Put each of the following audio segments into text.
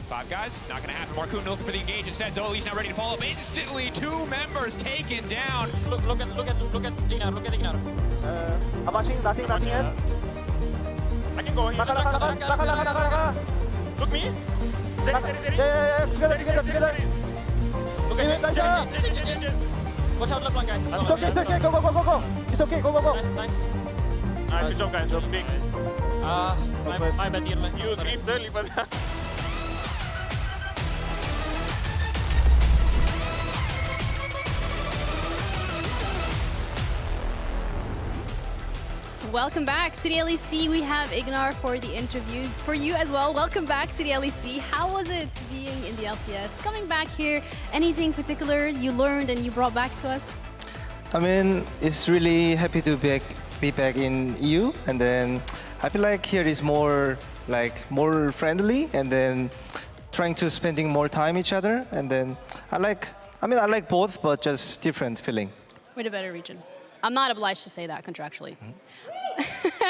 Five guys, not gonna happen. Marcoon looking for the engage instead. Zoli's now ready to follow up instantly. 2 members taken down. Look at IgNar. I'm watching, nothing yet. I can go. Naka. Look me. Zeri. Yeah, together. Look Hey, at nice. Yes. Watch out, LeBlanc, guys. It's okay, go. It's okay, go. Nice. Good job, guys. Big. My bad, dear. You grieved early, but... Welcome back to the LEC. We have IgNar for the interview. For you as well, welcome back to the LEC. How was it being in the LCS? Coming back here, anything particular you learned and you brought back to us? I mean, it's really happy to be back in EU, and then I feel like here is more friendly, and then trying to spending more time each other, and then I like both, but just different feeling. We're the better region. I'm not obliged to say that contractually.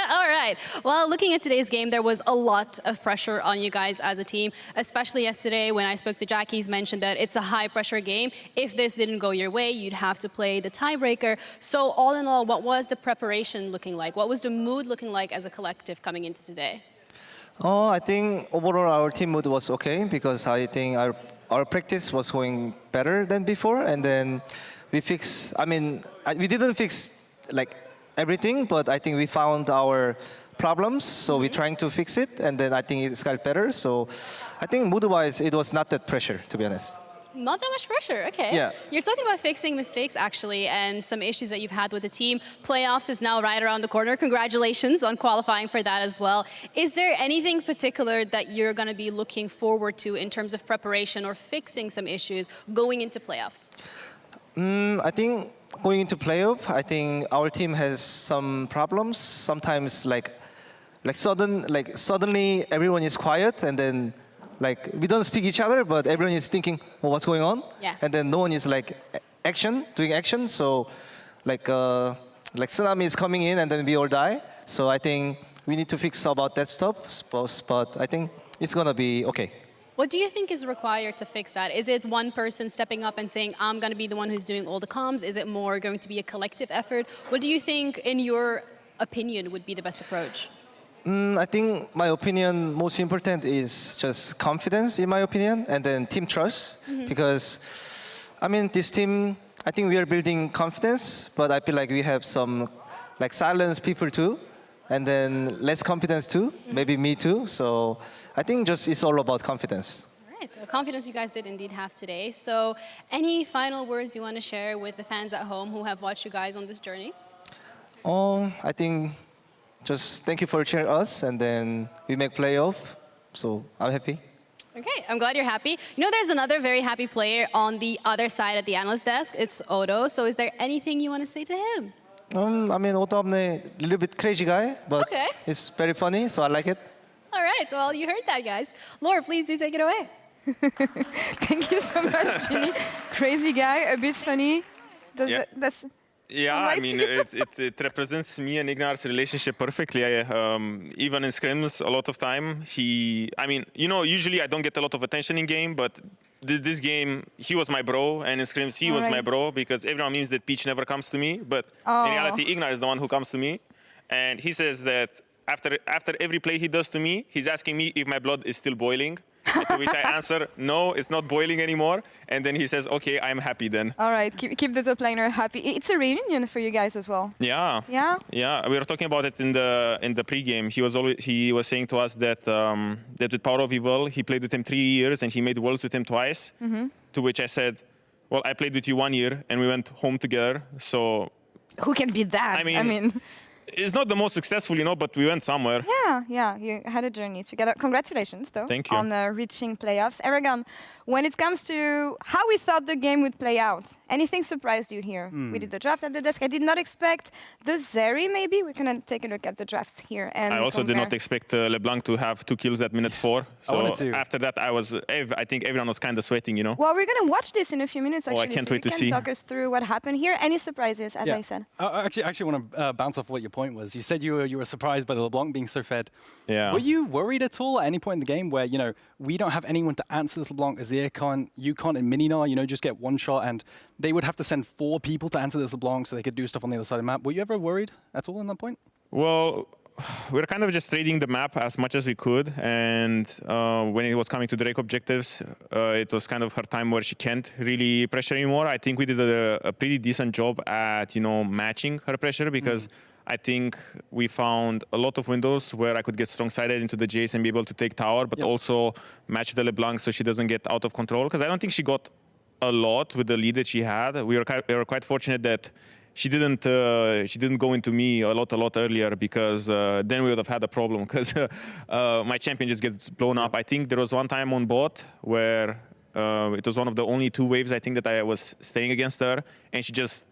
All right. Well, looking at today's game, there was a lot of pressure on you guys as a team, especially yesterday when I spoke to Jackie's mentioned that it's a high-pressure game. If this didn't go your way, you'd have to play the tiebreaker. So all in all, what was the preparation looking like? What was the mood looking like as a collective coming into today? Oh, I think overall our team mood was okay because I think our practice was going better than before, and then we fixed. I mean, we didn't fix everything, but I think we found our problems, so we're trying to fix it, and then I think it's got better. So I think mood-wise, it was not that pressure, to be honest. Not that much pressure, okay. Yeah. You're talking about fixing mistakes, actually, and some issues that you've had with the team. Playoffs is now right around the corner. Congratulations on qualifying for that as well. Is there anything particular that you're going to be looking forward to in terms of preparation or fixing some issues going into playoffs? I think going into playoff, I think our team has some problems. Sometimes suddenly everyone is quiet, and then we don't speak each other, but everyone is thinking, well, what's going on? Yeah. And then no one is doing action. So tsunami is coming in, and then we all die. So I think we need to fix about that stuff. But I think it's gonna be okay. What do you think is required to fix that? Is it one person stepping up and saying, I'm going to be the one who's doing all the comms? Is it more going to be a collective effort? What do you think, in your opinion, would be the best approach? I think my opinion, most important is just confidence, in my opinion, and then team trust. Because, I mean, this team, I think we are building confidence, but I feel like we have some silent people too. And then less confidence too, maybe me too. So I think just it's all about confidence. All right, so confidence you guys did indeed have today. So any final words you want to share with the fans at home who have watched you guys on this journey? I think just thank you for cheering us, and then we make playoff. So I'm happy. Okay, I'm glad you're happy. You know, there's another very happy player on the other side at the analyst desk. It's Odo. So is there anything you want to say to him? I mean, Odo a little bit crazy guy, but okay. It's very funny, so I like it. All right, well, you heard that, guys. Laure, please do take it away. Thank you so much, Ginny. Crazy guy, a bit funny. Yeah, I mean, it represents me and IgNar's relationship perfectly. Even in scrims, a lot of time, usually I don't get a lot of attention in game, but this game, he was my bro, and in scrims, he was my bro, because everyone means that Peach never comes to me, but in reality, IgNar is the one who comes to me. And he says that after every play he does to me, he's asking me if my blood is still boiling. To which I answer, no, it's not boiling anymore. And then he says, okay, I'm happy then. All right, keep the top laner happy. It's a reunion for you guys as well. Yeah. Yeah? Yeah, we were talking about it in the pregame. He was saying to us that with Power of Evil, he played with him 3 years and he made Worlds with him twice. To which I said, well, I played with you 1 year and we went home together, so... Who can beat that? I mean it's not the most successful, but we went somewhere. Yeah, you had a journey together. Congratulations, though, Thank you. on reaching playoffs. Eragon, when it comes to how we thought the game would play out, anything surprised you here? We did the draft at the desk. I did not expect the Zeri, maybe. We can take a look at the drafts here. And I also did not expect LeBlanc to have 2 kills at minute 4. So after that, I think everyone was kind of sweating, Well, we're going to watch this in a few minutes, actually. I can't so wait to see. you can talk us through what happened here. Any surprises, as I said? I actually want to bounce off what you point was you said you were surprised by the LeBlanc being so fed. Yeah. Were you worried at all at any point in the game where, you know, we don't have anyone to answer this LeBlanc? Azir can't, you can't, and Mininar, you know, just get one shot, and they would have to send 4 people to answer this LeBlanc so they could do stuff on the other side of the map. Were you ever worried at all in that point? Well, we were kind of just trading the map as much as we could, and when it was coming to Drake objectives, it was kind of her time where she can't really pressure anymore. I think we did a pretty decent job at, you know, matching her pressure, because I think we found a lot of windows where I could get strong-sided into the Jace and be able to take tower, but also match the LeBlanc so she doesn't get out of control, because I don't think she got a lot with the lead that she had. We were quite fortunate that she didn't go into me a lot earlier, because then we would have had a problem, because my champion just gets blown up. I think there was one time on bot where it was one of the only 2 waves I think that I was staying against her, and she just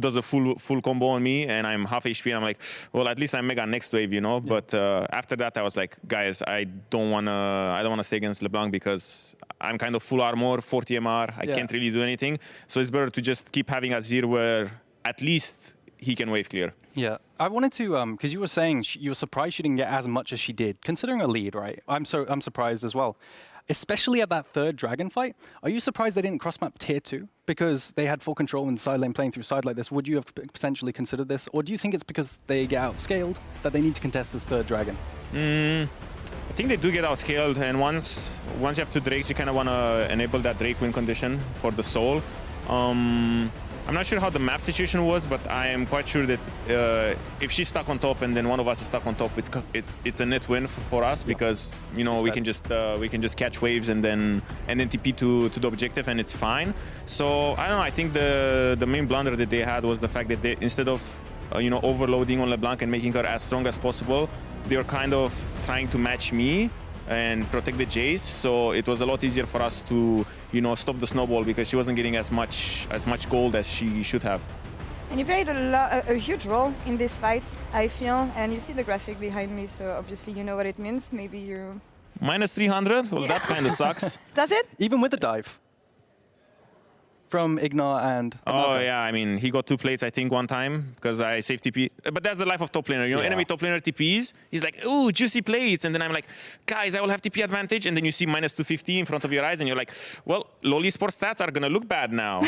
does a full combo on me, and I'm half HP, and I'm like, well, at least I'm mega next wave, you know. Yeah. But after that, I was like, guys, I don't wanna stay against LeBlanc, because I'm kind of full armor, 40 MR. I can't really do anything. So it's better to just keep having Azir where at least he can wave clear. Yeah, I wanted to, because you were saying you were surprised she didn't get as much as she did, considering a lead, right? I'm surprised as well. Especially at that 3rd Dragon fight. Are you surprised they didn't cross-map tier 2? Because they had full control in the side lane playing through side like this. Would you have potentially considered this? Or do you think it's because they get outscaled that they need to contest this 3rd Dragon? I think they do get outscaled, and once you have 2 Drakes, you kind of want to enable that Drake win condition for the soul. I'm not sure how the map situation was, but I am quite sure that if she's stuck on top and then one of us is stuck on top, it's a net win for us, because, you know, we can just catch waves and then TP to the objective, and it's fine. So I don't know. I think the main blunder that they had was the fact that they, instead of you know, overloading on LeBlanc and making her as strong as possible, they were kind of trying to match me and protect the Jace, so it was a lot easier for us to, you know, stop the snowball, because she wasn't getting as much gold as she should have. And you played a huge role in this fight, I feel, and you see the graphic behind me, so obviously you know what it means. Maybe you... Minus 300? Well, that kind of sucks. Does it? Even with the dive from IgNar and... Oh, yeah, I mean, he got 2 plates, I think, one time, because I saved TP. But that's the life of top laner, you know, enemy top laner TPs, he's like, ooh, juicy plates, and then I'm like, guys, I will have TP advantage, and then you see minus 250 in front of your eyes, and you're like, well, lol esports stats are gonna look bad now.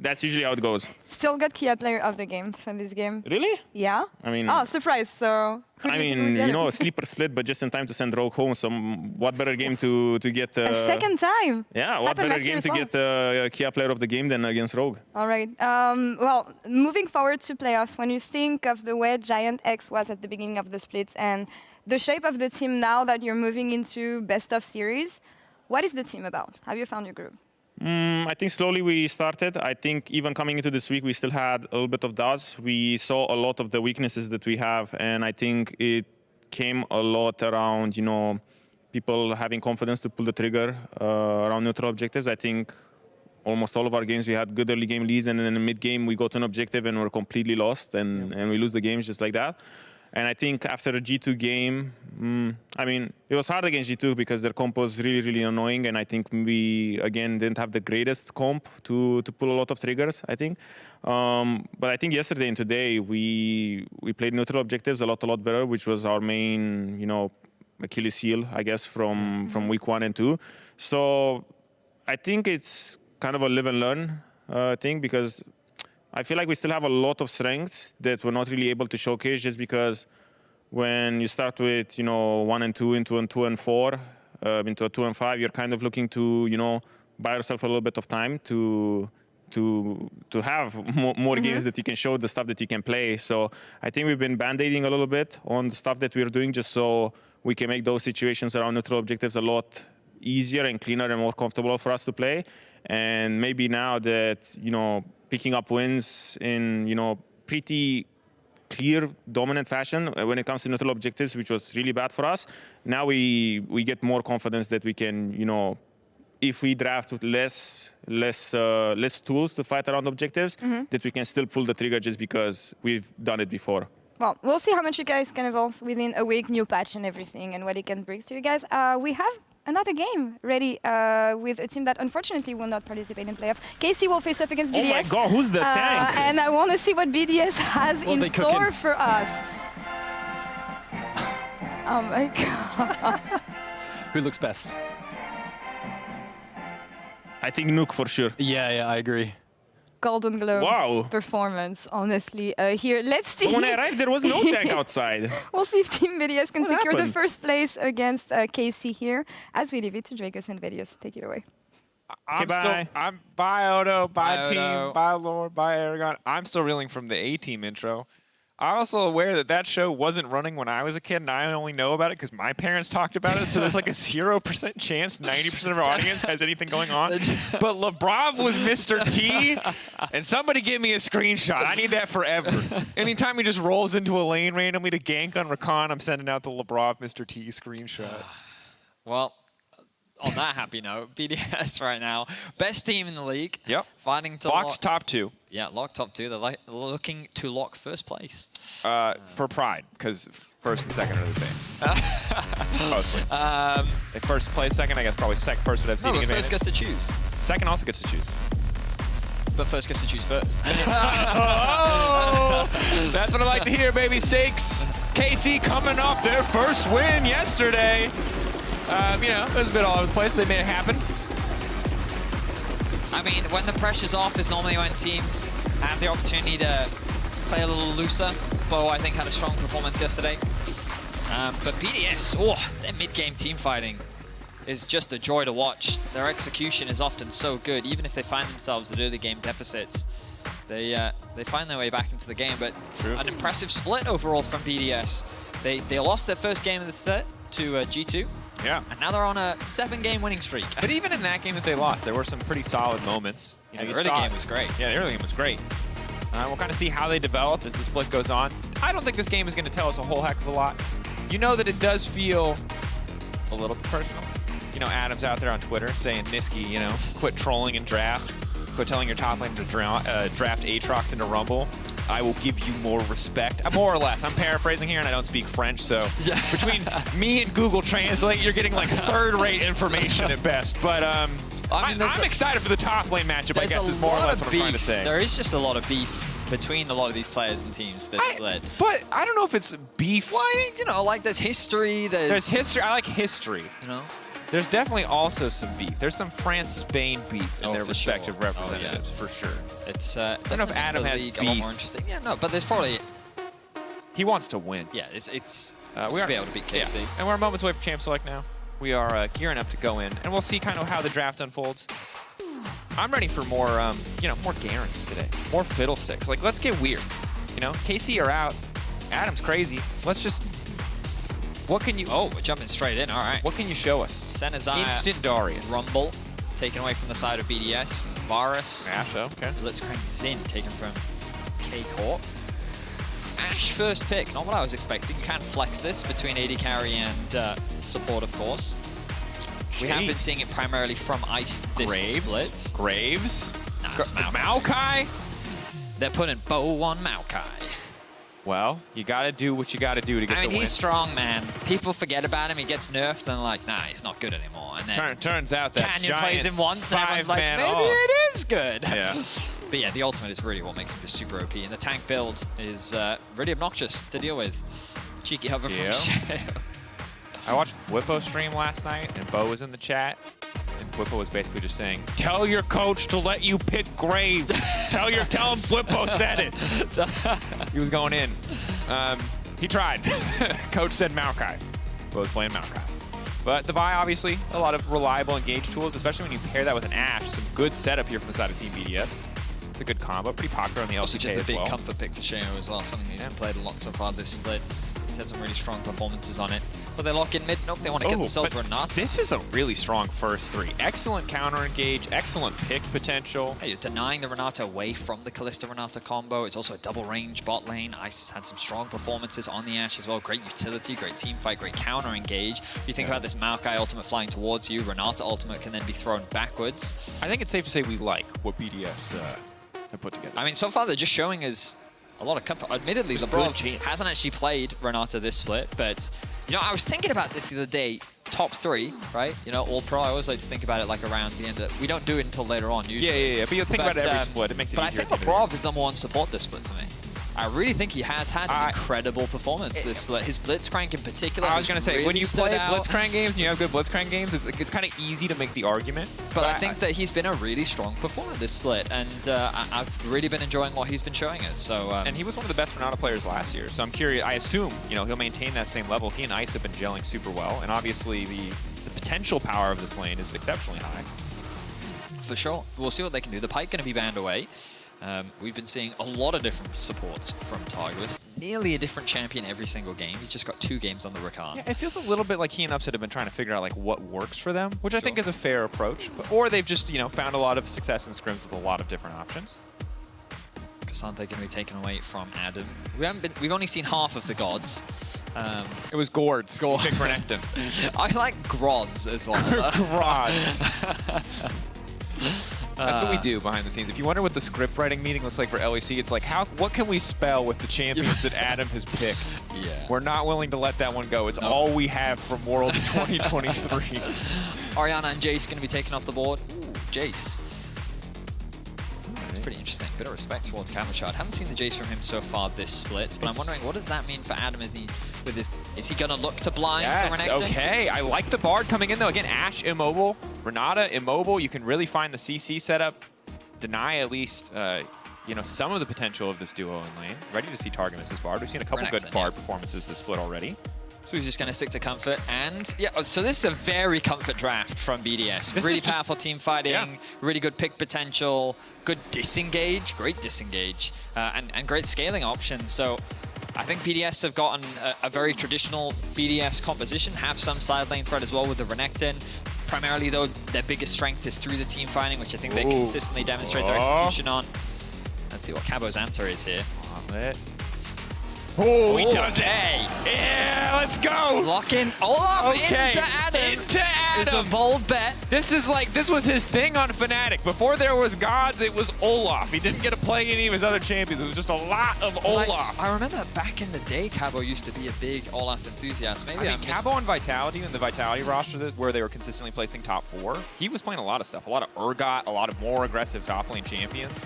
That's usually how it goes. Still got Kia player of the game for this game. Really? Yeah. I mean... Oh, surprise, so... I mean, you know, a sleeper split, but just in time to send Rogue home. So what better game to get... a second time! Yeah, what better game to get Kia player of the game than against Rogue? All right. Well, moving forward to playoffs, when you think of the way Giant X was at the beginning of the splits and the shape of the team now that you're moving into best of series, what is the team about? Have you found your groove? I think slowly we started. I think even coming into this week, we still had a little bit of doubts. We saw a lot of the weaknesses that we have, and I think it came a lot around, you know, people having confidence to pull the trigger around neutral objectives. I think almost all of our games, we had good early game leads, and then in the mid game, we got an objective and we're completely lost, and we lose the games just like that. And I think after a G2 game, I mean, it was hard against G2 because their comp was really, really annoying. And I think we, again, didn't have the greatest comp to pull a lot of triggers, I think. But I think yesterday and today, we played neutral objectives a lot better, which was our main, you know, Achilles heel, I guess, from week 1 and 2. So I think it's kind of a live and learn thing, because I feel like we still have a lot of strengths that we're not really able to showcase, just because when you start with, you know, 1 and 2 into a 2 and 4, into a 2 and 5, you're kind of looking to, you know, buy yourself a little bit of time to have more games that you can show the stuff that you can play. So I think we've been band-aiding a little bit on the stuff that we're doing, just so we can make those situations around neutral objectives a lot easier and cleaner and more comfortable for us to play. And maybe now that, you know, picking up wins in, you know, pretty clear, dominant fashion when it comes to neutral objectives, which was really bad for us. Now we get more confidence that we can, you know, if we draft with less tools to fight around objectives, that we can still pull the trigger just because we've done it before. Well, we'll see how much you guys can evolve within a week, new patch and everything, and what it can bring to you guys. We have another game ready with a team that unfortunately will not participate in playoffs. KC will face up against BDS. Oh my god, who's the tank? And I want to see what BDS has in store for us. Oh my god. Who looks best? I think Nuke for sure. Yeah, I agree. Golden Globe performance, honestly. Here, let's see. When I arrived, there was no tank outside. We'll see if Team Vedius can secure the happened? first place against KC here, as we leave it to Drakos and Vedius. Take it away. Bye Odo, bye Odo. team, bye Laure, bye Eragon. I'm still reeling from the A-team intro. I'm also aware that that show wasn't running when I was a kid, and I only know about it because my parents talked about it, so there's like a 0% chance 90% of our audience has anything going on. But Labrov was Mr. T, and somebody give me a screenshot. I need that forever. Anytime he just rolls into a lane randomly to gank on Rakan, I'm sending out the Labrov Mr. T screenshot. Well, on that happy note, BDS right now, best team in the league. Yep. Fighting to Locked top 2. Yeah, locked top 2. They're looking to lock first place. For pride, because first and second are the same. Mostly. If first plays second, I guess probably first would have No, seeding but advantage. first gets to choose. Second also gets to choose. But first gets to choose first. Oh, that's what I like to hear, baby steaks. KC coming off their first win yesterday. You know, it was a bit all over the place, but they made it happen. I mean, when the pressure's off is normally when teams have the opportunity to play a little looser. Bo, I think, had a strong performance yesterday. But BDS, their mid-game team fighting is just a joy to watch. Their execution is often so good, even if they find themselves at early game deficits. They find their way back into the game, but an impressive split overall from BDS. They lost their first game of the set to G2. Yeah. And now they're on a 7-game winning streak. But even in that game that they lost, there were some pretty solid moments. You know, the early game was great. Yeah, the early game was great. We'll kind of see how they develop as the split goes on. I don't think this game is going to tell us a whole heck of a lot. You know that it does feel a little personal. You know, Adam's out there on Twitter saying, Niski, you know, quit trolling in draft. Quit telling your top lane to draft Aatrox into Rumble. I will give you more respect. More or less. I'm paraphrasing here, and I don't speak French, so between me and Google Translate, you're getting like third-rate information at best. But I'm excited for the top lane matchup, I guess, is more or less what I'm trying to say. There is just a lot of beef between a lot of these players and teams that split. But I don't know if it's beef. Well, you know, like there's history. There's history. I like history. You know? There's definitely also some beef. There's some France-Spain beef in their respective representatives, for sure. It's I don't know if Adam has beef. A lot more interesting. Yeah, no, but there's probably... He wants to win. Yeah, it's we are be able to beat KC. Yeah. And we're moments away from Champ Select now. We are gearing up to go in, and we'll see kind of how the draft unfolds. I'm ready for more, more Garen today. More fiddlesticks. Like, let's get weird. You know, KC are out. Adam's crazy. Let's just... What can you... Oh, we're jumping straight in. All right. What can you show us? Senazai. Instant Darius. Rumble, taken away from the side of BDS. Varus. Ashe, okay. Blitzcrank Xin, taken from K Corp. Ashe first pick. Not what I was expecting. You can't flex this between AD carry and support, of course. We have been seeing it primarily from Ice this split. Graves. Nah, it's Maokai. They're putting Bo on Maokai. Well, you got to do what you got to do to get the win. He's strong, man. People forget about him. He gets nerfed and like, nah, he's not good anymore. And then turns out that Canyon plays him once and everyone's like, maybe it is good. Yeah. But yeah, the ultimate is really what makes him just super OP. And the tank build is really obnoxious to deal with. Cheeky hover from Sheo. I watched Whippo stream last night, and Bo was in the chat. And Whippo was basically just saying, tell your coach to let you pick Graves. tell him Whippo said it. He was going in. He tried. Coach said Maokai. Bo was playing Maokai. But the Vi, obviously, a lot of reliable engage tools, especially when you pair that with an Ashe. Some good setup here from the side of Team BDS. It's a good combo. Pretty popular on the LCK also just a big well. comfort pick for Sheo as well. Something he's played a lot so far this split. He's had some really strong performances on it. But they lock in mid. Nope, they want to get themselves Renata. This is a really strong first three. Excellent counter engage, excellent pick potential. Hey, you're denying the Renata away from the Kalista Renata combo. It's also a double range bot lane. Ice has had some strong performances on the Ashe as well. Great utility, great team fight, great counter engage. If you think about this Maokai ultimate flying towards you, Renata ultimate can then be thrown backwards. I think it's safe to say we like what BDS have put together. I mean, so far they're just showing us a lot of comfort. Admittedly, Labrov hasn't actually played Renata this split, but you know, I was thinking about this the other day. Top 3, right? You know, all pro. I always like to think about it like around the end. We don't do it until later on usually. Yeah. But you think about every split. It makes it easier. But I think Labrov is number 1 support this split for me. I really think he has had an incredible performance this split. His Blitzcrank in particular. I was going to say, really when you play Blitzcrank games and you have good Blitzcrank games, it's kind of easy to make the argument. But I think that he's been a really strong performer this split, and I've really been enjoying what he's been showing us. So, and he was one of the best Renata players last year. So I'm curious. I assume he'll maintain that same level. He and Ice have been gelling super well, and obviously the potential power of this lane is exceptionally high. For sure. We'll see what they can do. The Pike going to be banned away. We've been seeing a lot of different supports from Targamas. Nearly a different champion every single game. He's just got 2 games on the Rakan. Yeah, it feels a little bit like he and Upset have been trying to figure out like what works for them, which I think is a fair approach. Or they've just found a lot of success in scrims with a lot of different options. K'Sante going to be taken away from Adam. We've only seen half of the gods. It was Gourds. Pick Renekton. I like Grods as well. Grods. That's what we do behind the scenes. If you wonder what the script writing meeting looks like for LEC, it's like, what can we spell with the champions that Adam has picked? Yeah. We're not willing to let that one go. It's all we have from Worlds 2023. Orianna and Jace going to be taken off the board. Ooh, Jace. That's pretty interesting. Bit of respect towards Cabochard. Haven't seen the Jace from him so far this split, but I'm wondering, what does that mean for Adam? Is he going to look to blind the Renekton? Okay. I like the Bard coming in, though. Again, Ashe immobile, Renata immobile. You can really find the CC setup, deny at least some of the potential of this duo in lane. Ready to see Targamas' Bard. We've seen a couple good Bard performances this split already. So he's just going to stick to comfort. And yeah, so this is a very comfort draft from BDS. This really powerful team fighting, really good pick potential, good disengage, great disengage, and great scaling options. So I think BDS have gotten a very traditional BDS composition, have some side lane threat as well with the Renekton. Primarily, though, their biggest strength is through the team fighting, which I think they consistently demonstrate their execution on. Let's see what Cabo's answer is here. Oh, he does it. Yeah, let's go. Lock in Olaf into Adam. It's a bold bet. This was his thing on Fnatic. Before there was gods, it was Olaf. He didn't get to play any of his other champions. It was just a lot of Olaf. I remember back in the day, Cabo used to be a big Olaf enthusiast. Maybe I Cabo and Vitality, and the Vitality roster where they were consistently placing top 4, he was playing a lot of stuff. A lot of Urgot, a lot of more aggressive top lane champions.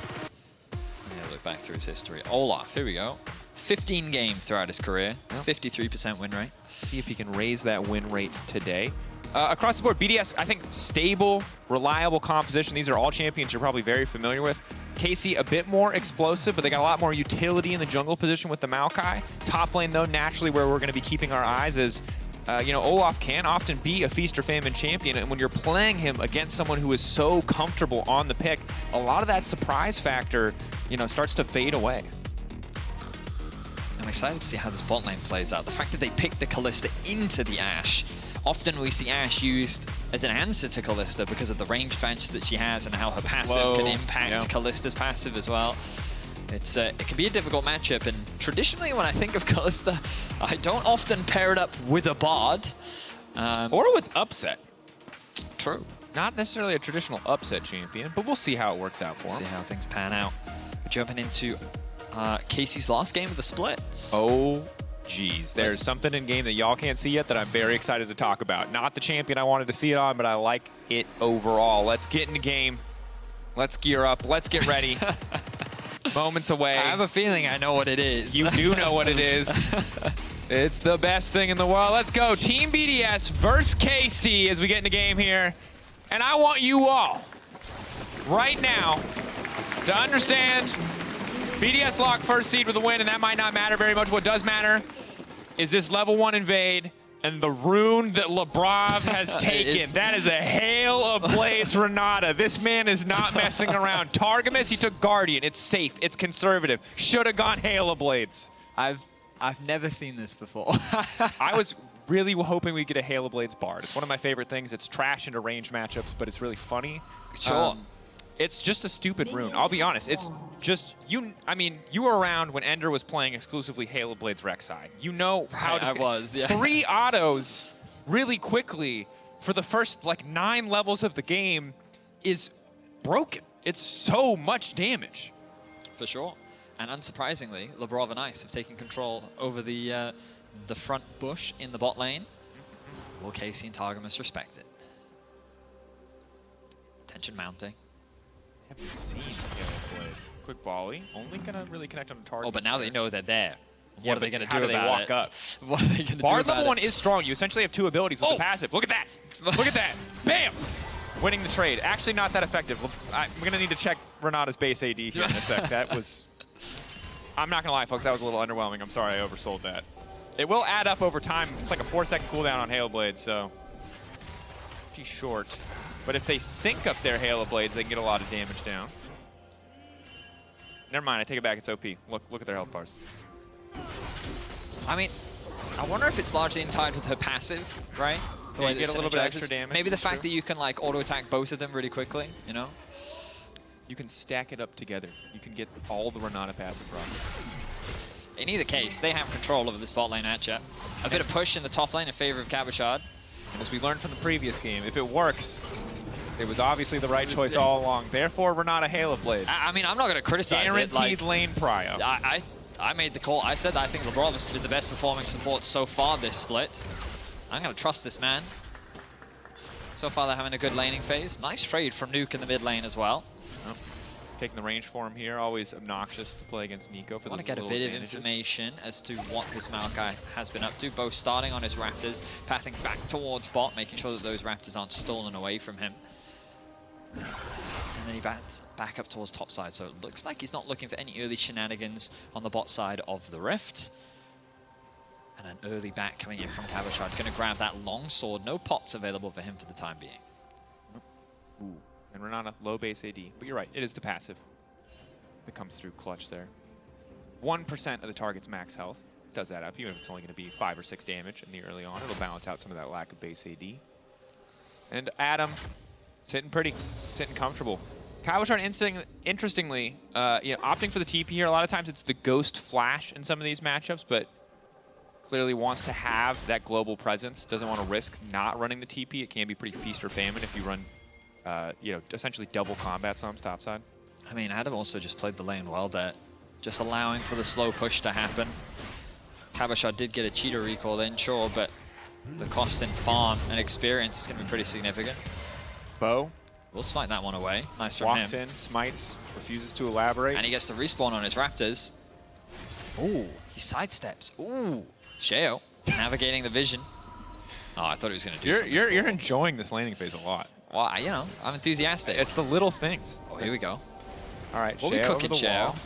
Yeah, look back through his history. Olaf, here we go. 15 games throughout his career, 53% win rate. See if he can raise that win rate today. Across the board, BDS, I think, stable, reliable composition. These are all champions you're probably very familiar with. KC, a bit more explosive, but they got a lot more utility in the jungle position with the Maokai. Top lane, though, naturally where we're going to be keeping our eyes is, Olaf can often be a feast or famine champion, and when you're playing him against someone who is so comfortable on the pick, a lot of that surprise factor, starts to fade away. I'm excited to see how this bot lane plays out. The fact that they picked the Kalista into the Ashe. Often we see Ashe used as an answer to Kalista because of the range advantage that she has and how her passive can impact Kalista's passive as well. It can be a difficult matchup, and traditionally when I think of Kalista, I don't often pair it up with a Bard. Or with Upset. True. Not necessarily a traditional Upset champion, but we'll see how it works out for him. See how things pan out. We're jumping into Casey's last game of the split. Oh, geez. There's something in game that y'all can't see yet that I'm very excited to talk about. Not the champion I wanted to see it on, but I like it overall. Let's get into game. Let's gear up. Let's get ready. Moments away. I have a feeling I know what it is. You do know what it is. It's the best thing in the world. Let's go. Team BDS versus KC as we get into game here. And I want you all, right now, to understand BDS lock first seed with a win, and that might not matter very much. What does matter is this level 1 invade and the rune that Labrov has taken. That is a hail of blades Renata. This man is not messing around. Targamas, he took Guardian. It's safe. It's conservative. Should have gone hail of blades. I've never seen this before. I was really hoping we'd get a Hail of Blades Bard. It's one of my favorite things. It's trash into range matchups, but it's really funny. Sure. It's just a stupid rune. I'll be honest. It's just, you were around when Ender was playing exclusively Hail of Blades Rek'Sai. You know how to... I was, yeah. 3 autos really quickly for the first, 9 levels of the game is broken. It's so much damage. For sure. And unsurprisingly, Labrov and Ice have taken control over the front bush in the bot lane. Will KC and Targamas respect it? Tension mounting. Haven't seen Halo Blades. Quick volley. Only gonna really connect on the target. Oh, but now they know they're there. Yeah, What are they going to how do do they about walk it? up? What are they going to do Bard about level it? 1 is strong. You essentially have 2 abilities with the passive. Look at that. Look at that. Bam! Winning the trade. Actually not that effective. I'm going to need to check Renata's base AD here in a sec. That was... I'm not going to lie, folks. That was a little underwhelming. I'm sorry I oversold that. It will add up over time. It's like a 4-second cooldown on Halo Blades, so... pretty short. But if they sync up their Halo Blades, they can get a lot of damage down. Never mind. I take it back. It's OP. Look at their health bars. I mean, I wonder if it's largely tied with her passive, right? The way you get that a little bit synergizes. extra damage. Maybe the that's fact true. that you can like auto-attack both of them really quickly, you know? You can stack it up together. You can get all the Renata passive from. In either case, they have control over the spot lane matchup. A bit of push in the top lane in favor of Cabochard. And as we learned from the previous game, if it works, it was obviously the right choice all along. Therefore, Renata Halo Blades. I mean, I'm not going to criticize Guaranteed it. Like, lane prio. I made the call. I said that I think Labrov has been the best performing support so far this split. I'm going to trust this man. So far, they're having a good laning phase. Nice trade from Nuke in the mid lane as well. Oh, taking the range for him here. Always obnoxious to play against Neeko. I want to get a bit of information as to what this Maokai has been up to. Both starting on his Raptors, pathing back towards bot, making sure that those Raptors aren't stolen away from him. And then he bats back up towards top side, so it looks like he's not looking for any early shenanigans on the bot side of the Rift. And an early back coming in from Cabochard. Going to grab that long sword. No pots available for him for the time being. Ooh. And Renata, low base AD. But you're right, it is the passive that comes through clutch there. 1% of the target's max health. Does that up, even if it's only going to be 5 or 6 damage in the early on. It'll balance out some of that lack of base AD. And Adam, sitting pretty, sitting comfortable. Cabochard, interestingly, you know, opting for the TP here. A lot of times it's the Ghost Flash in some of these matchups, but clearly wants to have that global presence. Doesn't want to risk not running the TP. It can be pretty feast or famine if you run, you know, essentially double combat some topside. I mean, Adam also just played the lane well there, just allowing for the slow push to happen. Cabochard did get a cheater recall in, sure, but the cost in farm and experience is going to be pretty significant. Bo We'll smite that one away. Nice from walks him. in, smites, refuses to elaborate. And he gets the respawn on his Raptors. Ooh, he sidesteps. Ooh, Sheo navigating the vision. Oh, I thought he was going to do something. You're enjoying this laning phase a lot. Well, you know, I'm enthusiastic. It's the little things. Oh, here we go. All right, What we Sheo cooking, over the Sheo? wall.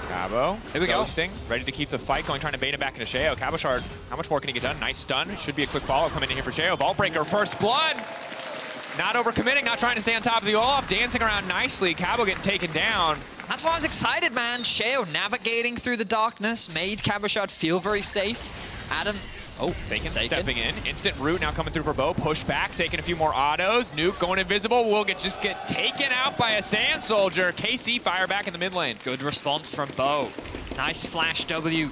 Cabo, Here we go. ghosting, ready to keep the fight going, trying to bait it back into Sheo. Cabochard, how much more can he get done? Nice stun. Should be a quick follow coming in here for Sheo. Vault Breaker, first blood. Not overcommitting, not trying to stay on top of the Olaf, dancing around nicely. Cabo getting taken down. That's why I was excited, man. Sheo navigating through the darkness made Cabochard feel very safe. Adam, Saken stepping in. Instant root now coming through for Bo. Push back, Saken a few more autos. Nuke going invisible. Will just get taken out by a Sand Soldier. KC fire back in the mid lane. Good response from Bo. Nice flash W.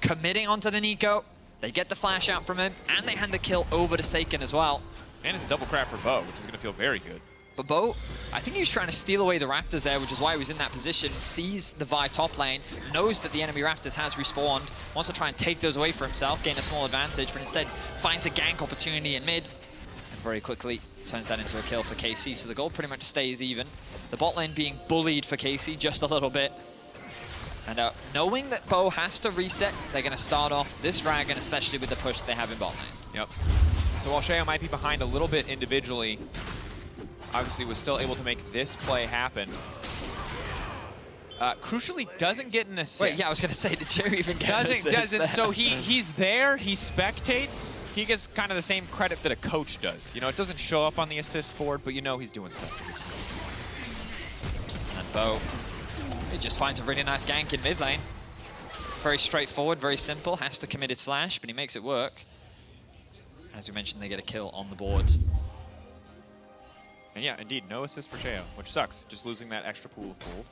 Committing onto the Neeko. They get the flash out from him, and they hand the kill over to Saken as well. And it's double crap for Bo, which is going to feel very good. But Bo, I think he was trying to steal away the Raptors there, which is why he was in that position. Sees the Vi top lane, knows that the enemy Raptors has respawned, wants to try and take those away for himself, gain a small advantage, but instead finds a gank opportunity in mid. And very quickly turns that into a kill for KC, so the goal pretty much stays even. The bot lane being bullied for KC just a little bit. And knowing that Bo has to reset, they're going to start off this dragon, especially with the push they have in bot lane. Yep. So while Sheo might be behind a little bit individually, obviously was still able to make this play happen. Crucially, doesn't get an assist. Wait, yeah, I was going to say, did Sheo even get an assist? Doesn't. So he's there, he spectates. He gets kind of the same credit that a coach does. You know, it doesn't show up on the assist board, but you know he's doing stuff. And Bo, he just finds a really nice gank in mid lane. Very straightforward, very simple. Has to commit his flash, but he makes it work. As we mentioned, they get a kill on the board. And yeah, indeed, no assist for Sheo, which sucks. Just losing that extra pool of gold.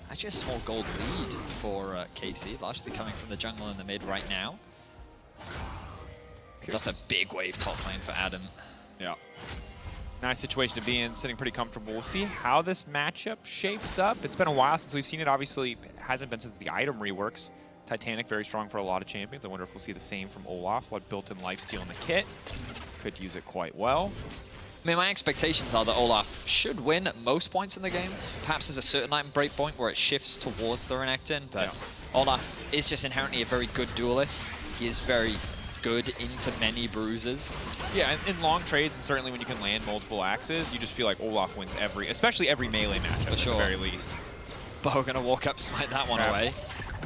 Actually a small gold lead for KC, largely coming from the jungle in the mid right now. That's a big wave top lane for Adam. Yeah. Nice situation to be in, sitting pretty comfortable. We'll see how this matchup shapes up. It's been a while since we've seen it. Obviously, it hasn't been since the item reworks. Titanic, very strong for a lot of champions. I wonder if we'll see the same from Olaf. Like built-in lifesteal in the kit. Could use it quite well. I mean, my expectations are that Olaf should win at most points in the game. Perhaps there's a certain item breakpoint where it shifts towards the Renekton, but yeah. Olaf is just inherently a very good duelist. He is very good into many bruises. Yeah, in long trades, and certainly when you can land multiple axes, you just feel like Olaf wins especially every melee matchup, sure. At the very least. Bo gonna walk up, smite that one away.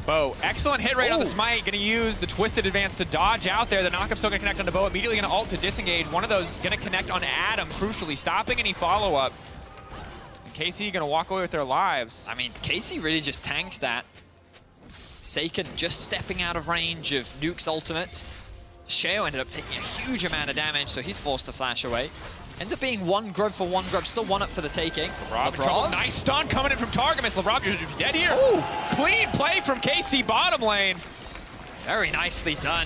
Bo, excellent hit rate on the smite. Gonna use the twisted advance to dodge out there. The knockup's still gonna connect onto Bo. Immediately gonna ult to disengage. One of those gonna connect on Adam, crucially, stopping any follow-up. And KC gonna walk away with their lives. I mean, KC really just tanked that. Saken just stepping out of range of Nuke's ultimate. Sheo ended up taking a huge amount of damage, so he's forced to flash away. Ends up being one grub for one grub, still one up for the taking. Labrov. Nice stun coming in from Targamas. Labrov just dead here. Ooh, clean play from KC bottom lane. Very nicely done.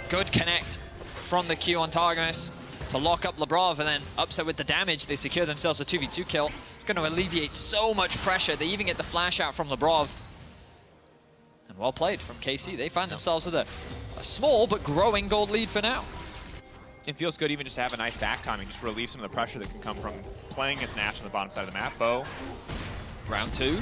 Good connect from the Q on Targamas to lock up Labrov, and then upset with the damage, they secure themselves a 2v2 kill. Going to alleviate so much pressure. They even get the flash out from Labrov. And well played from KC. They find themselves with a small but growing gold lead for now. It feels good even just to have a nice back timing, just relieve some of the pressure that can come from playing against an Ashe on the bottom side of the map. Bo. Round two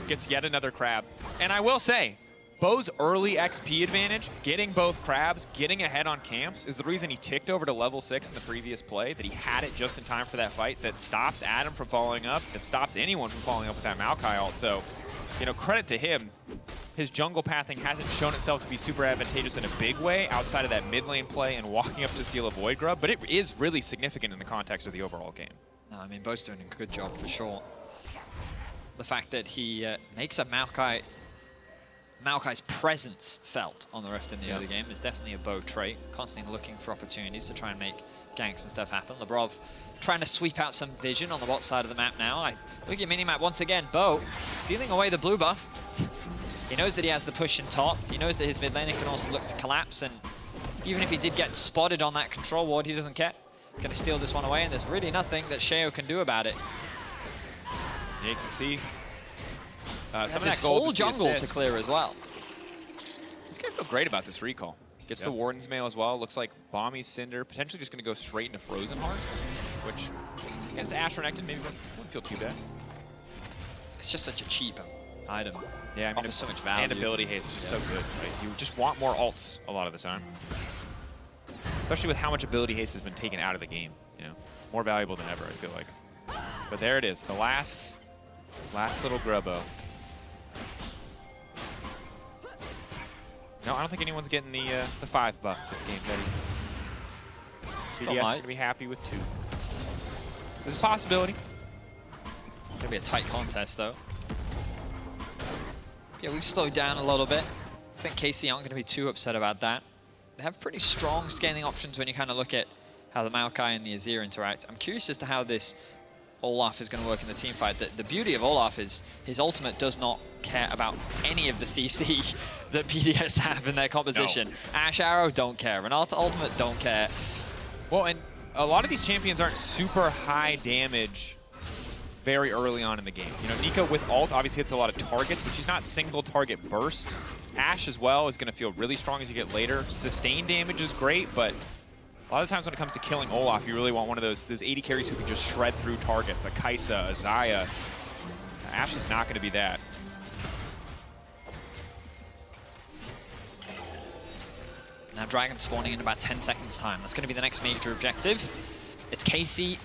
gets yet another crab. And I will say, Bo's early XP advantage, getting both crabs, getting ahead on camps, is the reason he ticked over to level 6 in the previous play, that he had it just in time for that fight, that stops Adam from following up, that stops anyone from following up with that Maokai ult. So, you know, credit to him. His jungle pathing hasn't shown itself to be super advantageous in a big way outside of that mid lane play and walking up to steal a Void Grub, but it is really significant in the context of the overall game. No, I mean, Bo's doing a good job for sure. The fact that he makes a Maokai's presence felt on the Rift in the early game is definitely a Bo trait, constantly looking for opportunities to try and make ganks and stuff happen. Labrov trying to sweep out some vision on the bot side of the map now. Look at your mini-map once again. Bo stealing away the blue buff. He knows that he has the push in top. He knows that his mid laner can also look to collapse, and even if he did get spotted on that control ward, he doesn't care. Gonna steal this one away, and there's really nothing that Sheo can do about it. Yeah, you can see some of this whole jungle to clear as well. He's gonna feel great about this recall. Gets the Warden's Mail as well. Looks like Bommy's Cinder, potentially just gonna go straight into Frozen Heart, which against Ashe Renekton maybe wouldn't feel too bad. It's just such a cheap item. Yeah, I mean, it's so much value. And ability haste is just so good. Right? You just want more ults a lot of the time. Especially with how much ability haste has been taken out of the game. You know, more valuable than ever, I feel like. But there it is, the last little grubbo. No, I don't think anyone's getting the 5 buff this game, Betty. BDS is gonna be happy with 2. There's a possibility. Gonna be a tight contest though. Yeah, we've slowed down a little bit. I think KC aren't going to be too upset about that. They have pretty strong scaling options when you kind of look at how the Maokai and the Azir interact. I'm curious as to how this Olaf is going to work in the team fight. The beauty of Olaf is his ultimate does not care about any of the CC that BDS have in their composition. No. Ashe Arrow don't care. Renata ultimate don't care. Well, and a lot of these champions aren't super high damage very early on in the game. You know, Neeko with ult obviously hits a lot of targets, but she's not single target burst. Ashe as well is going to feel really strong as you get later. Sustained damage is great, but a lot of times when it comes to killing Olaf, you really want one of those AD carries who can just shred through targets. A Kaisa, a Xayah. Ashe is not going to be that. Now Dragon spawning in about 10 seconds time. That's going to be the next major objective. It's KC.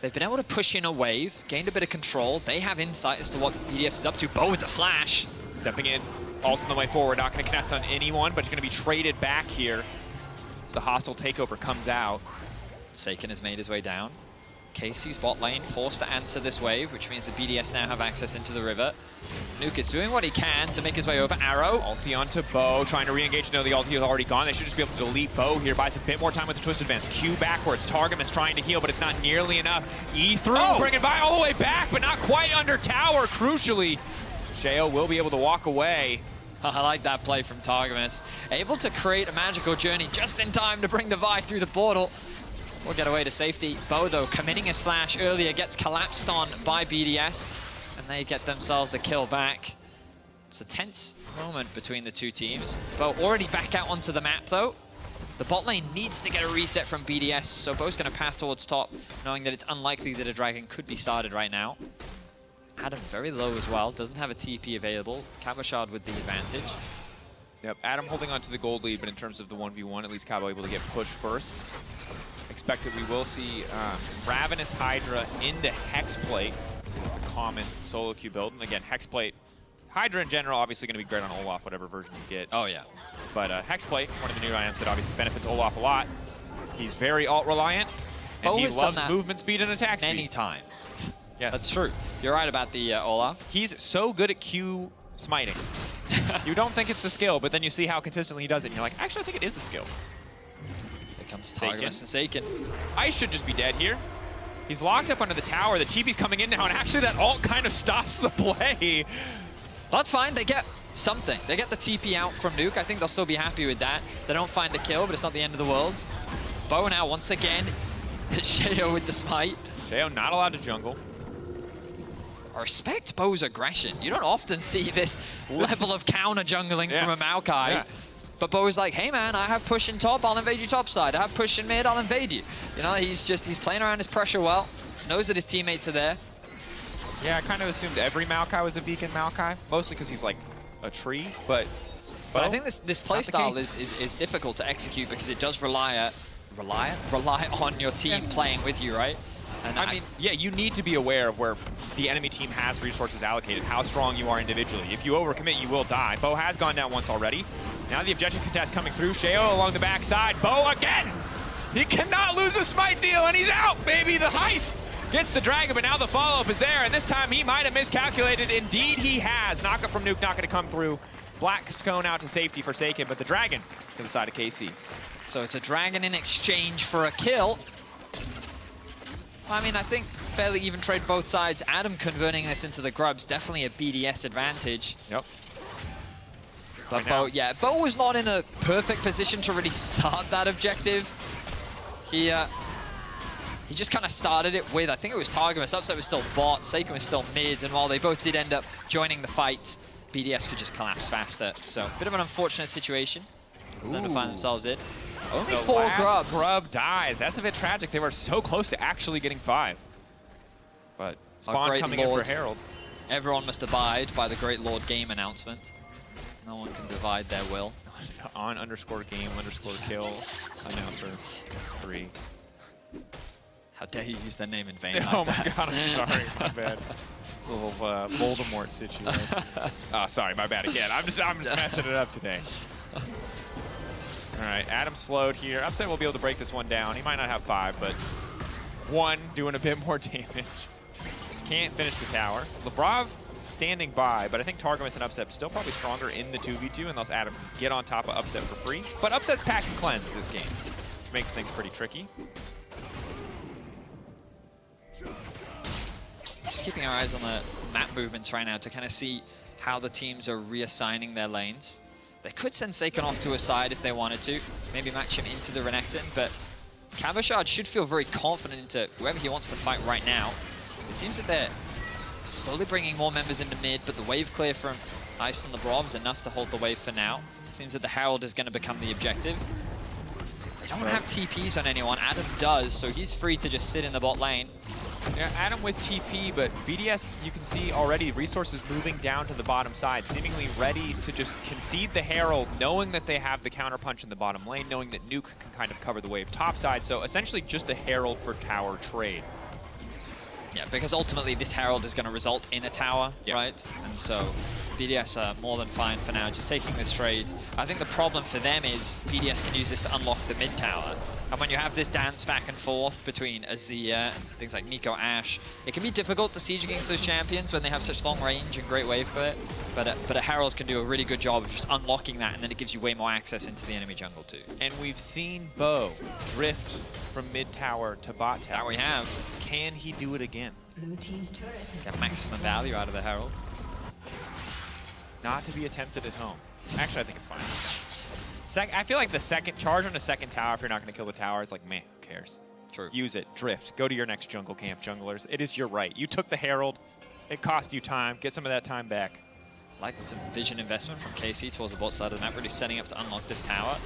They've been able to push in a wave, gained a bit of control. They have insight as to what BDS is up to. Bo with the flash. Stepping in, ult on the way forward. Not going to connect on anyone, but he's going to be traded back here as the hostile takeover comes out. Saken has made his way down. KC's bot lane forced to answer this wave, which means the BDS now have access into the river. Nuke is doing what he can to make his way over. Arrow. Ulti onto Bo, trying to re-engage. No, the ulti is already gone. They should just be able to delete Bo here. Buys a bit more time with the twist advance. Q backwards. Targamas trying to heal, but it's not nearly enough. E through, bringing by all the way back, but not quite under tower, crucially. Sheo will be able to walk away. I like that play from Targamas. Able to create a magical journey just in time to bring the Vi through the portal. will get away to safety. Bo, though, committing his flash earlier, gets collapsed on by BDS, and they get themselves a kill back. It's a tense moment between the two teams. Bo already back out onto the map, though. The bot lane needs to get a reset from BDS, so Bo's going to pass towards top, knowing that it's unlikely that a dragon could be started right now. Adam very low as well, doesn't have a TP available. Cabochard with the advantage. Yep, Adam holding on to the gold lead, but in terms of the 1v1, at least Cabo able to get pushed first. Expect that we will see Ravenous Hydra into Hexplate. This is the common solo queue build. And again, Hexplate, Hydra in general, obviously going to be great on Olaf, whatever version you get. Oh, yeah. But Hexplate, one of the new items that obviously benefits Olaf a lot. He's very ult-reliant, and he loves movement speed and attack speed. Many times. Yes. That's true. You're right about the Olaf. He's so good at Q smiting. You don't think it's a skill, but then you see how consistently he does it, and you're like, actually, I think it is a skill. Here comes Targamas and Saken. Ice should just be dead here. He's locked up under the tower. The TP's coming in now, and actually that ult kind of stops the play. That's fine. They get something. They get the TP out from Nuke. I think they'll still be happy with that. They don't find a kill, but it's not the end of the world. Bo now, once again, Sheo with the smite. Sheo not allowed to jungle. I respect Bo's aggression. You don't often see this level of counter jungling from a Maokai. Yeah. But Bo's like, hey man, I have push in top, I'll invade you top side. I have push in mid, I'll invade you. You know, he's playing around his pressure well, knows that his teammates are there. Yeah, I kind of assumed every Maokai was a beacon Maokai, mostly because he's like a tree, but I think this playstyle is difficult to execute because it does rely on your team playing with you, right? And I mean, yeah, you need to be aware of where the enemy team has resources allocated, how strong you are individually. If you overcommit, you will die. Bo has gone down once already. Now the objective contest coming through. Sheo along the backside. Bo again! He cannot lose a smite deal, and he's out, baby! The heist gets the dragon, but now the follow-up is there, and this time he might have miscalculated. Indeed he has. Knock-up from Nuke not going to come through. Black Scone out to safety for Saken, but the dragon to the side of KC. So it's a dragon in exchange for a kill. I mean, I think fairly even trade both sides. Adam converting this into the grubs, definitely a BDS advantage. Yep. But Bo, yeah, Bo was not in a perfect position to really start that objective. He just kind of started it with, I think it was Targamas. Upset was still bot, Saken was still mid, and while they both did end up joining the fight, BDS could just collapse faster. So a bit of an unfortunate situation for them to find themselves in. Only 4 grubs. Grub dies. That's a bit tragic. They were so close to actually getting 5. But Spawn coming in for Herald. Everyone must abide by the Great Lord game announcement. No one can divide their will. On _game_kill announcer 3. How dare you use their name in vain? Oh my god, I'm sorry, my bad. It's a little Voldemort situation. Oh, sorry, my bad again. I'm just messing it up today. All right, Adam slowed here. Upset will be able to break this one down. He might not have 5, but 1 doing a bit more damage. Can't finish the tower. Labrov standing by, but I think Targamas and Upset still probably stronger in the 2v2 unless Adam can get on top of Upset for free. But Upset's pack and cleanse this game, which makes things pretty tricky. Just keeping our eyes on the map movements right now to kind of see how the teams are reassigning their lanes. They could send Saken off to a side if they wanted to, maybe match him into the Renekton, but Cabochard should feel very confident into whoever he wants to fight right now. It seems that they're slowly bringing more members into mid, but the wave clear from Ice and Labrov is enough to hold the wave for now. It seems that the Herald is going to become the objective. They don't have TPs on anyone. Adam does, so he's free to just sit in the bot lane. Yeah, Adam with TP, but BDS, you can see already resources moving down to the bottom side, seemingly ready to just concede the Herald, knowing that they have the counterpunch in the bottom lane, knowing that Nuke can kind of cover the wave top side, so essentially just a Herald for tower trade. Yeah, because ultimately this Herald is going to result in a tower, right? And so BDS are more than fine for now, just taking this trade. I think the problem for them is BDS can use this to unlock the mid tower. And when you have this dance back and forth between Azir and things like Neeko, Ashe, it can be difficult to siege against those champions when they have such long range and great wave clear. But a Herald can do a really good job of just unlocking that, and then it gives you way more access into the enemy jungle too. And we've seen Bo drift from mid tower to bot tower. That we have. Can he do it again? Blue team's turret has Get maximum value out of the Herald. Not to be attempted at home. Actually, I think it's fine. I feel like the second charge on the second tower, if you're not going to kill the tower, is like, meh, who cares? True. Use it. Drift. Go to your next jungle camp, junglers. It is your right. You took the Herald. It cost you time. Get some of that time back. Like some vision investment from KC towards the bot side of the map, really setting up to unlock this tower.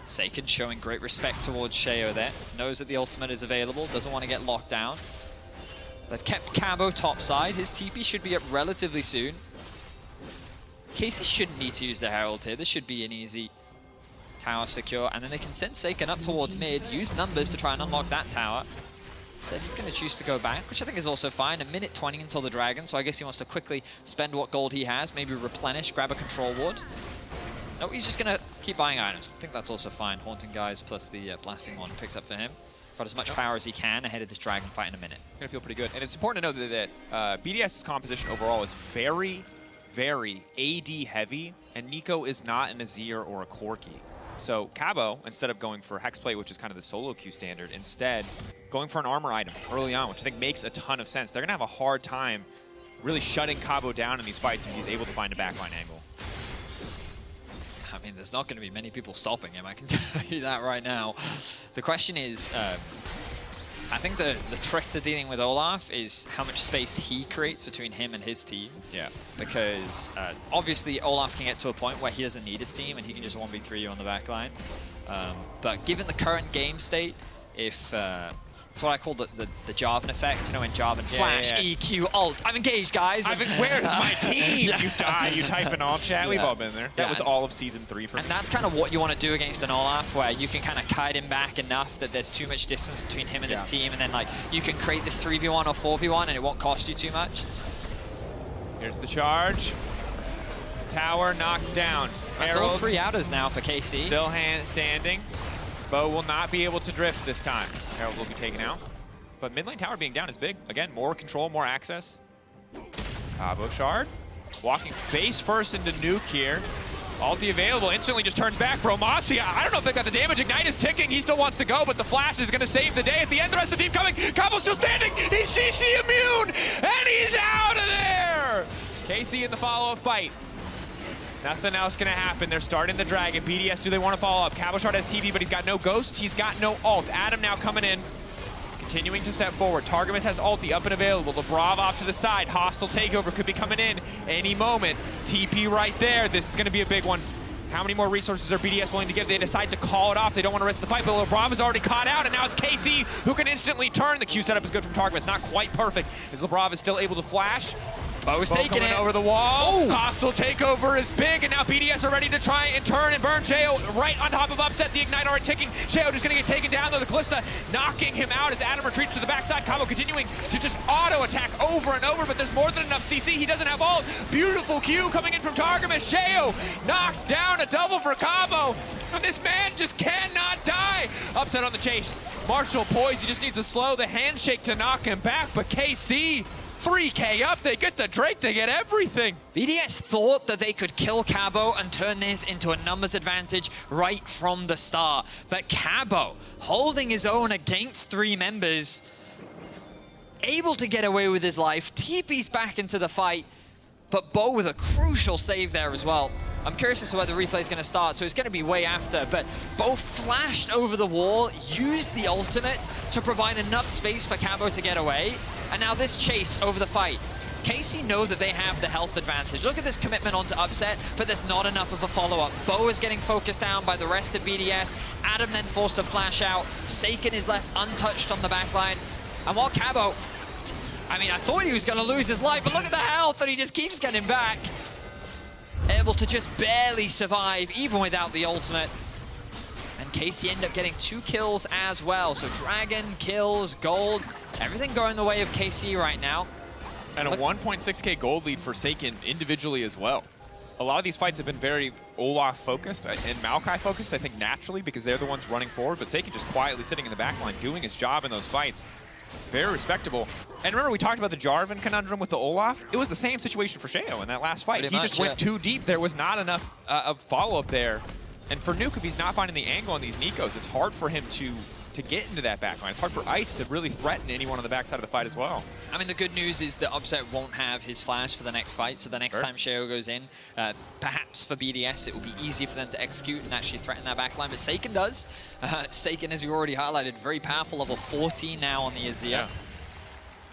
Saken showing great respect towards Sheo there. Knows that the ultimate is available, doesn't want to get locked down. They've kept Cabo topside. His TP should be up relatively soon. KC shouldn't need to use the Herald here. This should be an easy tower secure. And then they can send Saken up towards mid, use numbers to try and unlock that tower. Said he's going to choose to go back, which I think is also fine. A minute 20 until the Dragon, so I guess he wants to quickly spend what gold he has, maybe replenish, grab a control ward. No, he's just going to keep buying items. I think that's also fine. Haunting guys plus the blasting one picks up for him. Got as much power as he can ahead of this Dragon fight in a minute. Gonna feel pretty good. And it's important to know that BDS's composition overall is very, very AD heavy, and Neeko is not an Azir or a Corki. So Cabo, instead of going for Hexplate, which is kind of the solo queue standard, instead going for an armor item early on, which I think makes a ton of sense. They're gonna have a hard time really shutting Cabo down in these fights if he's able to find a backline angle. I mean, there's not going to be many people stopping him, I can tell you that right now. The question is, I think the trick to dealing with Olaf is how much space he creates between him and his team. Yeah. Because obviously Olaf can get to a point where he doesn't need his team and he can just 1v3 you on the backline. But given the current game state, if it's what I call the Jarvan effect, you know, when Jarvan flash, EQ, ult. I'm engaged, guys. Where's my team? You die, you type in alt chat, we've all been there. That was all of Season 3 for me. And that's kind of what you want to do against an Olaf, where you can kind of kite him back enough that there's too much distance between him and his team, and then like you can create this 3v1 or 4v1 and it won't cost you too much. Here's the charge. Tower knocked down. That's all 3 outers now for KC. Still standing. Bo will not be able to drift this time. Herald will be taken out. But mid lane tower being down is big. Again, more control, more access. Cabochard walking face first into Nuke here. Ulti available, instantly just turns back. Bromacia, I don't know if they got the damage. Ignite is ticking, he still wants to go, but the flash is gonna save the day. At the end, the rest of the team coming. Cabo's still standing, he's CC immune, and he's out of there! KC in the follow-up fight. Nothing else gonna happen. They're starting the Dragon. BDS, do they want to follow up? Cabochard has TV, but he's got no Ghost. He's got no ult. Adam now coming in. Continuing to step forward. Targamas has ulti up and available. Labrov off to the side. Hostile takeover could be coming in any moment. TP right there. This is gonna be a big one. How many more resources are BDS willing to give? They decide to call it off. They don't want to risk the fight, but Labrov is already caught out, and now it's KC who can instantly turn. The Q setup is good from Targamas. Not quite perfect, as Labrov is still able to flash. Bo's taking it over the wall. Oh. Hostile takeover is big, and now BDS are ready to try and turn and burn Sheo right on top of Upset. The Ignite already ticking. Sheo just going to get taken down, though. The Kalista knocking him out as Adam retreats to the backside. Cabo continuing to just auto-attack over and over, but there's more than enough CC. He doesn't have ult. Beautiful Q coming in from Targamas. Sheo knocked down, a double for Cabo. And this man just cannot die. Upset on the chase. Marshall poised. He just needs to slow the handshake to knock him back, but KC 3K up, they get the Drake, they get everything. BDS thought that they could kill Cabo and turn this into a numbers advantage right from the start. But Cabo, holding his own against 3 members, able to get away with his life, TP's back into the fight, but Bo with a crucial save there as well. I'm curious as to where the replay is going to start, so it's going to be way after, but Bo flashed over the wall, used the ultimate to provide enough space for Cabo to get away, and now this chase over the fight. KC know that they have the health advantage. Look at this commitment onto Upset, but there's not enough of a follow-up. Bo is getting focused down by the rest of BDS. Adam then forced to flash out. Saken is left untouched on the backline. And while Cabo, I mean, I thought he was going to lose his life, but look at the health, and he just keeps getting back. Able to just barely survive, even without the ultimate. And KC end up getting 2 kills as well. So Dragon, kills, gold, everything going the way of KC right now. And a 1.6k gold lead for Saken individually as well. A lot of these fights have been very Olaf focused and Maokai focused, I think naturally, because they're the ones running forward, but Saken just quietly sitting in the backline doing his job in those fights. Very respectable. And remember, we talked about the Jarvan conundrum with the Olaf? It was the same situation for Sheo in that last fight. He just went too deep. There was not enough of follow-up there. And for Nuke, if he's not finding the angle on these Neekos, it's hard for him to to get into that backline. It's hard for Ice to really threaten anyone on the backside of the fight as well. I mean, the good news is that Upset won't have his flash for the next fight, so the next time Sheo goes in, perhaps for BDS, it will be easier for them to execute and actually threaten that backline, but Saken does. Saken, as you already highlighted, very powerful, level 14 now on the Azir. Yeah.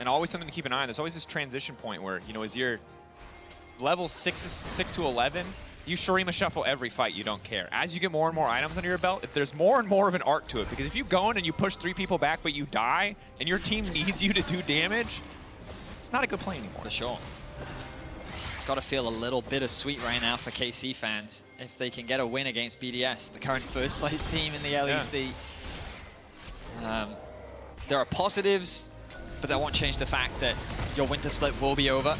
And always something to keep an eye on. There's always this transition point where, you know, Azir level 6 to 11, you Shurima shuffle every fight, you don't care. As you get more and more items under your belt, if there's more and more of an art to it, because if you go in and you push 3 people back but you die, and your team needs you to do damage, it's not a good play anymore. For sure. It's got to feel a little bittersweet right now for KC fans if they can get a win against BDS, the current first place team in the LEC. Yeah. There are positives, but that won't change the fact that your winter split will be over.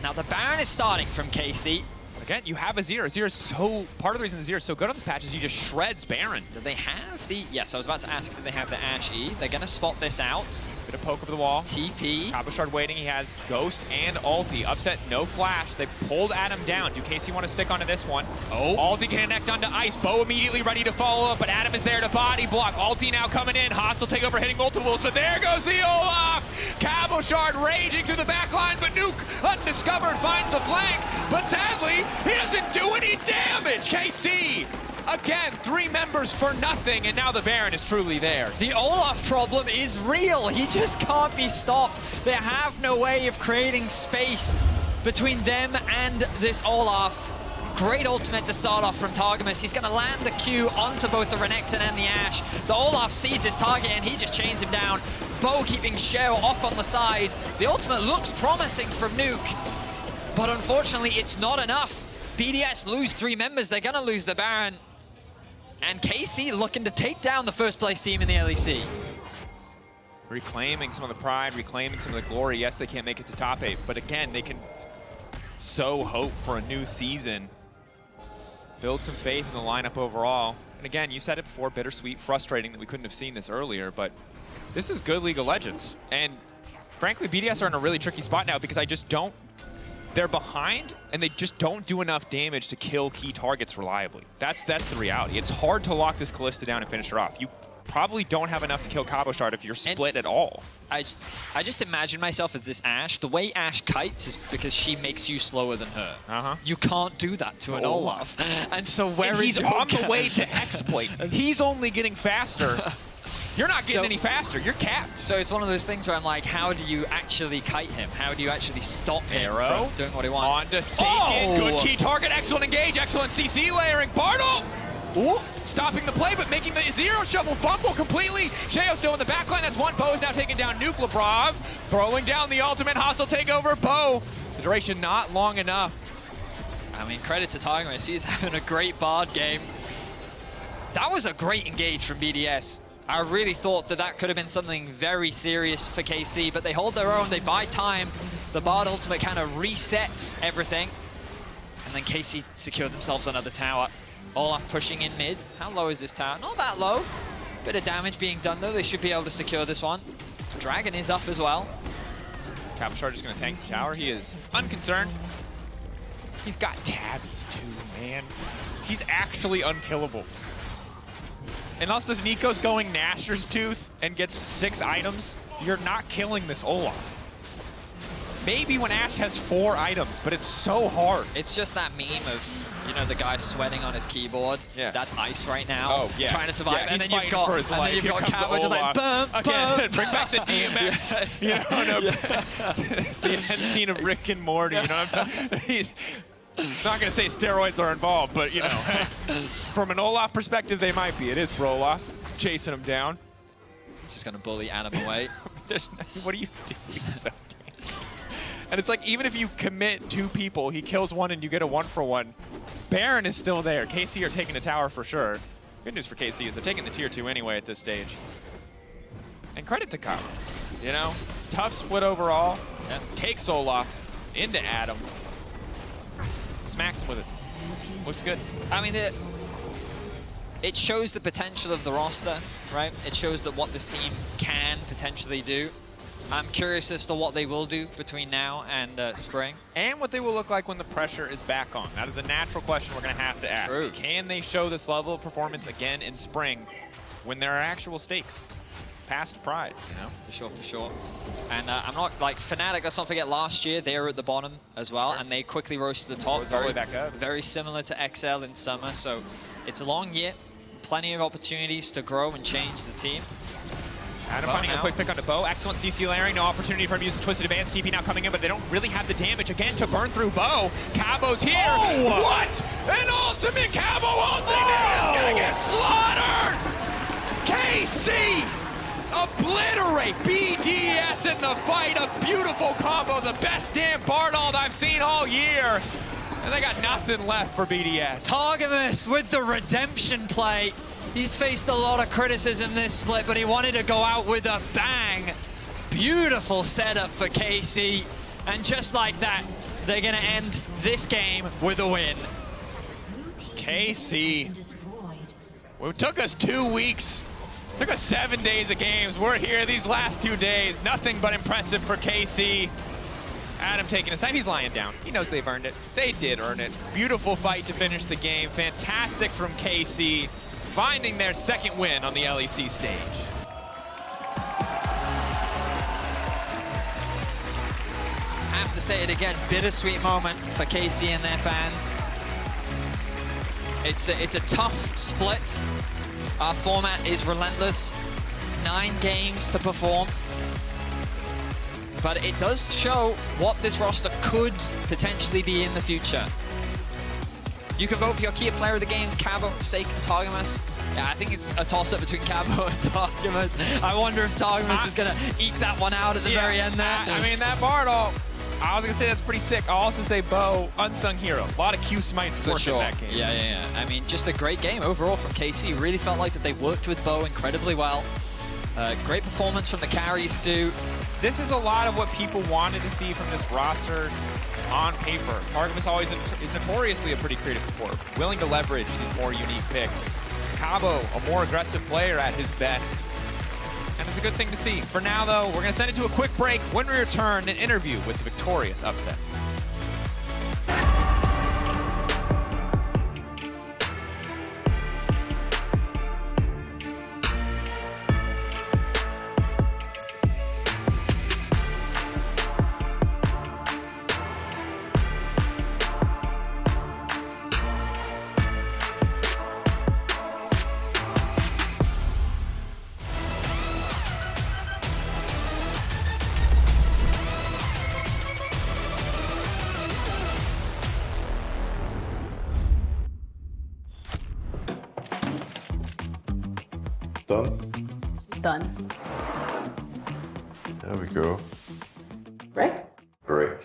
Now the Baron is starting from KC. Again, you have Azir. Azir is so, part of the reason Azir is so good on this patch is he just shreds Baron. Do they have the, yes, I was about to ask if they have the Ashe E. They're going to spot this out. Bit of poke over the wall. TP. Cabochard waiting, he has Ghost and ulti. Upset, no flash. They pulled Adam down. Do KC want to stick onto this one? Oh. Ulti can connect onto Ice. Bo immediately ready to follow up, but Adam is there to body block. Ulti now coming in. Hostile takeover hitting multiples, but there goes the Olaf. Cabochard raging through the back line, but Nuke undiscovered finds the flank, but sadly, he doesn't do any damage. KC, again, 3 members for nothing, and now the Baron is truly theirs. The Olaf problem is real. He just can't be stopped. They have no way of creating space between them and this Olaf. Great ultimate to start off from Targamas. He's going to land the Q onto both the Renekton and the Ashe. The Olaf sees his target and he just chains him down. Bo keeping Sheo off on the side. The ultimate looks promising from Nuke, but unfortunately it's not enough. BDS lose 3 members. They're going to lose the Baron. And KC looking to take down the first place team in the LEC. Reclaiming some of the pride, reclaiming some of the glory. Yes, they can't make it to top 8, but again, they can sow hope for a new season. Build some faith in the lineup overall. And again, you said it before, bittersweet, frustrating that we couldn't have seen this earlier, but this is good League of Legends. And frankly, BDS are in a really tricky spot now because I just don't, they're behind and they just don't do enough damage to kill key targets reliably. That's the reality. It's hard to lock this Kalista down and finish her off. You probably don't have enough to kill Cabochard if you're split at all. I just imagine myself as this Ashe. The way Ashe kites is because she makes you slower than her. You can't do that to an Olaf. And so he's on the way to exploit. He's only getting faster. You're not getting any faster. You're capped. So it's one of those things where I'm like, how do you actually kite him? How do you actually stop him from doing what he wants? On to Saken. Good key target. Excellent engage. Excellent CC layering. Bartle! Ooh, stopping the play, but making the Zero Shuffle fumble completely. Sheo still in the backline. That's one. Bo is now taking down Nuke. Labrov throwing down the ultimate hostile takeover. Bo, the duration not long enough. I mean, credit to Targamas. He's having a great Bard game. That was a great engage from BDS. I really thought that that could have been something very serious for KC, but they hold their own. They buy time. The Bard ultimate kind of resets everything. And then KC secured themselves another tower. Olaf pushing in mid. How low is this tower? Not that low. Bit of damage being done though. They should be able to secure this one. Dragon is up as well. Cabochard is going to tank the tower. He is unconcerned. He's got tabbies too, man. He's actually unkillable. Unless this Neeko's going Nasher's Tooth and gets 6 items, you're not killing this Olaf. Maybe when Ashe has 4 items, but it's so hard. It's just that meme of, you know, the guy sweating on his keyboard. Yeah. That's Ice right now. Oh, yeah. Trying to survive. Yeah, and then you've got, Cabo just like, bum, okay, bring back the DMX. You know, it's the intense scene of Rick and Morty. You know what I'm talking? He's not going to say steroids are involved, but, you know, from an Olaf perspective, they might be. It is for Olaf, chasing him down. He's just going to bully Adam away. What are you doing? So and it's like, even if you commit 2 people, he kills 1 and you get a 1-for-1. Baron is still there. KC are taking the tower for sure. Good news for KC is they're taking the tier 2 anyway at this stage. And credit to Kyle. You know, tough split overall. Yep. Takes Olaf into Adam. Smacks him with it. Looks good. I mean, it shows the potential of the roster, right? It shows that what this team can potentially do. I'm curious as to what they will do between now and spring. And what they will look like when the pressure is back on. That is a natural question we're going to have to ask. True. Can they show this level of performance again in spring? when there are actual stakes. Past pride, you know? For sure, for sure. And I'm not, like, Fnatic, let's not forget last year, they were at the bottom as well, and they quickly rose to the top. Rose all the way back up. Very similar to XL in summer, so it's a long year, plenty of opportunities to grow and change the team. Adam finding a quick pick on the bow. Excellent CC layering. No opportunity for him to use the Twisted Advance. TP now coming in, but they don't really have the damage again to burn through bow. Cabo's here. Oh! What? An ultimate Cabo ultimate is gonna get slaughtered! KC! Obliterate BDS in the fight. A beautiful combo. The best damn Bardold I've seen all year. And they got nothing left for BDS. Targamas with the redemption play. He's faced a lot of criticism this split, but he wanted to go out with a bang. Beautiful setup for KC. And just like that, they're going to end this game with a win. KC. Well, it took us 2 weeks. It took us 7 days of games. We're here these last 2 days. Nothing but impressive for KC. Adam taking his time. He's lying down. He knows they've earned it. They did earn it. Beautiful fight to finish the game. Fantastic from KC. Finding their second win on the LEC stage. Have to say it again, bittersweet moment for KC and their fans. It's a tough split. Our format is relentless. 9 games to perform. But it does show what this roster could potentially be in the future. You can vote for your key player of the games, Cabo, Saken, Targamas. Yeah, I think it's a toss-up between Cabo and Targamas. I wonder if Targamas is going to eke that one out at the very end there. I mean, that Bardold, I was going to say that's pretty sick. I'll also say Bo, unsung hero. A lot of Q smites for worked in that game. Yeah. I mean, just a great game overall from KC. Really felt like that they worked with Bo incredibly well. Great performance from the carries too. This is a lot of what people wanted to see from this roster on paper. Targamas always is notoriously a pretty creative support, willing to leverage these more unique picks. Cabo, a more aggressive player at his best. And it's a good thing to see. For now, though, we're going to send it to a quick break. When we return, an interview with the victorious upset. Done. There we go. Break? Break.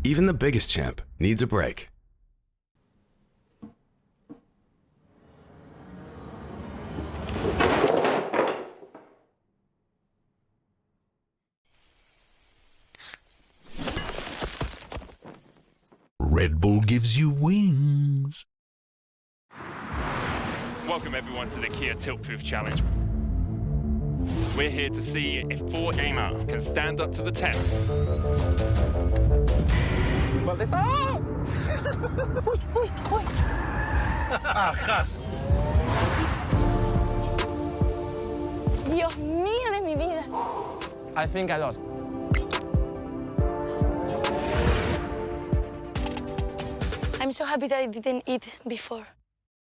Even the biggest champ needs a break. Red Bull gives you wings. Welcome everyone to the Kia Tilt Proof Challenge. We're here to see if 4 gamers can stand up to the test. ¿Dónde está? Uy, uy, uy. Ajas. Dios mío de mi vida. I think I lost. I'm so happy that I didn't eat before.